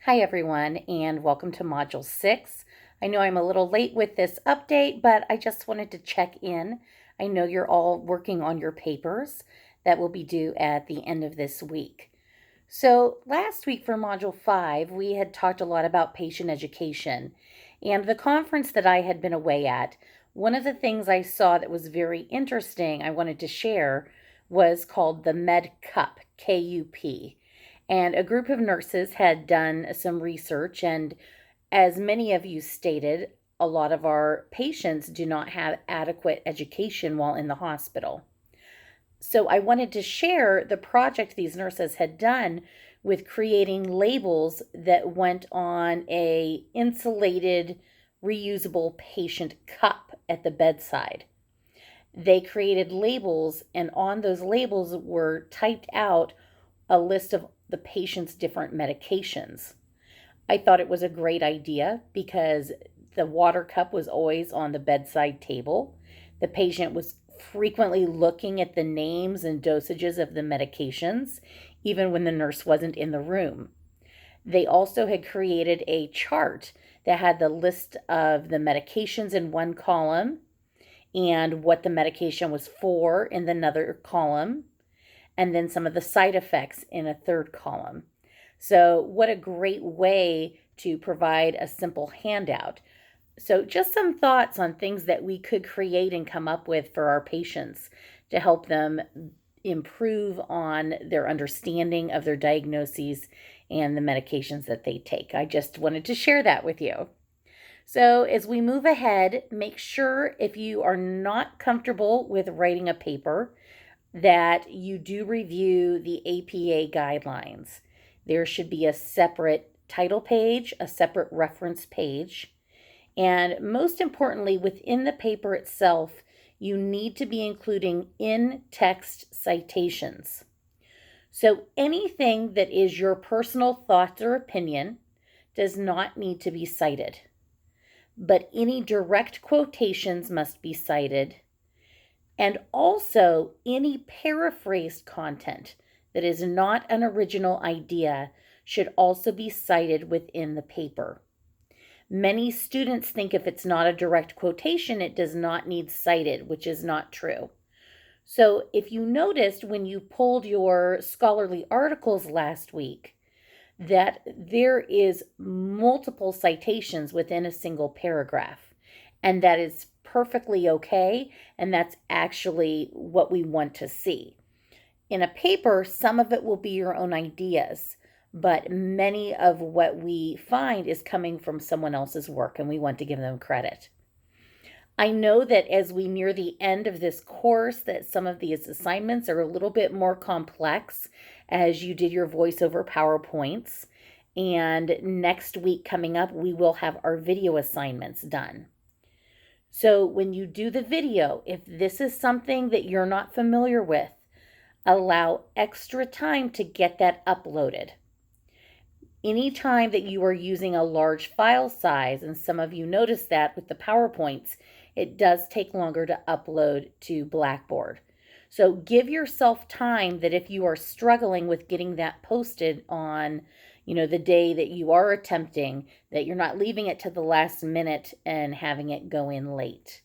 Hi everyone, and welcome to Module 6. I know I'm a little late with this update, but I just wanted to check in. I know you're all working on your papers that will be due at the end of this week. So last week for Module 5, we had talked a lot about patient education. And the conference that I had been away at, one of the things I saw that was very interesting I wanted to share was called the Med Cup, KUP. And a group of nurses had done some research, and as many of you stated, a lot of our patients do not have adequate education while in the hospital. So I wanted to share the project these nurses had done with creating labels that went on a insulated reusable patient cup at the bedside. They created labels, and on those labels were typed out a list of the patient's different medications. I thought it was a great idea because the water cup was always on the bedside table. The patient was frequently looking at the names and dosages of the medications, even when the nurse wasn't in the room. They also had created a chart that had the list of the medications in one column and what the medication was for in another column, and then some of the side effects in a third column. So, what a great way to provide a simple handout. So, just some thoughts on things that we could create and come up with for our patients to help them improve on their understanding of their diagnoses and the medications that they take. I just wanted to share that with you. So, as we move ahead, make sure if you are not comfortable with writing a paper, that you do review the APA guidelines. There should be a separate title page, a separate reference page, and most importantly, within the paper itself, you need to be including in-text citations. So anything that is your personal thoughts or opinion does not need to be cited, but any direct quotations must be cited. And also, any paraphrased content that is not an original idea should also be cited within the paper. Many students think if it's not a direct quotation, it does not need cited, which is not true. So if you noticed when you pulled your scholarly articles last week, that there is multiple citations within a single paragraph, and that is perfectly okay, and that's actually what we want to see. In a paper, some of it will be your own ideas, but many of what we find is coming from someone else's work, and we want to give them credit. I know that as we near the end of this course that some of these assignments are a little bit more complex as you did your voiceover PowerPoints. And next week coming up, we will have our video assignments done. So when you do the video, if this is something that you're not familiar with, allow extra time to get that uploaded. Anytime that you are using a large file size, and some of you notice that with the PowerPoints, it does take longer to upload to Blackboard. So give yourself time that if you are struggling with getting that posted on, the day that you are attempting, that you're not leaving it to the last minute and having it go in late.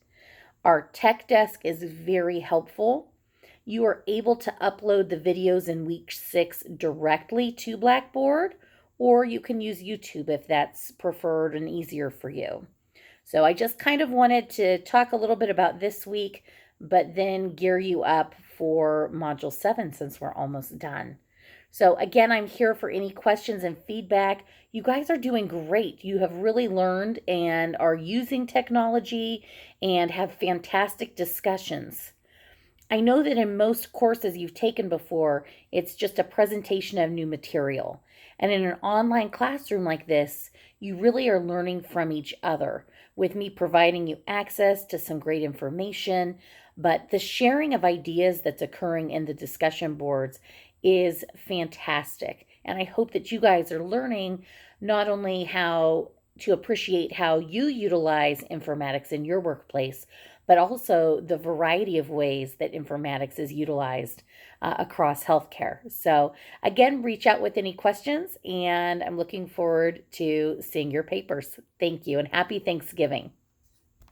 Our tech desk is very helpful. You are able to upload the videos in week 6 directly to Blackboard, or you can use YouTube if that's preferred and easier for you. So I just kind of wanted to talk a little bit about this week, but then gear you up for Module 7 since we're almost done. So again, I'm here for any questions and feedback. You guys are doing great. You have really learned and are using technology and have fantastic discussions. I know that in most courses you've taken before, it's just a presentation of new material. And in an online classroom like this, you really are learning from each other, with me providing you access to some great information. But the sharing of ideas that's occurring in the discussion boards is fantastic. And I hope that you guys are learning not only how to appreciate how you utilize informatics in your workplace, but also the variety of ways that informatics is utilized across healthcare. So, again, reach out with any questions, and I'm looking forward to seeing your papers. Thank you, and happy Thanksgiving.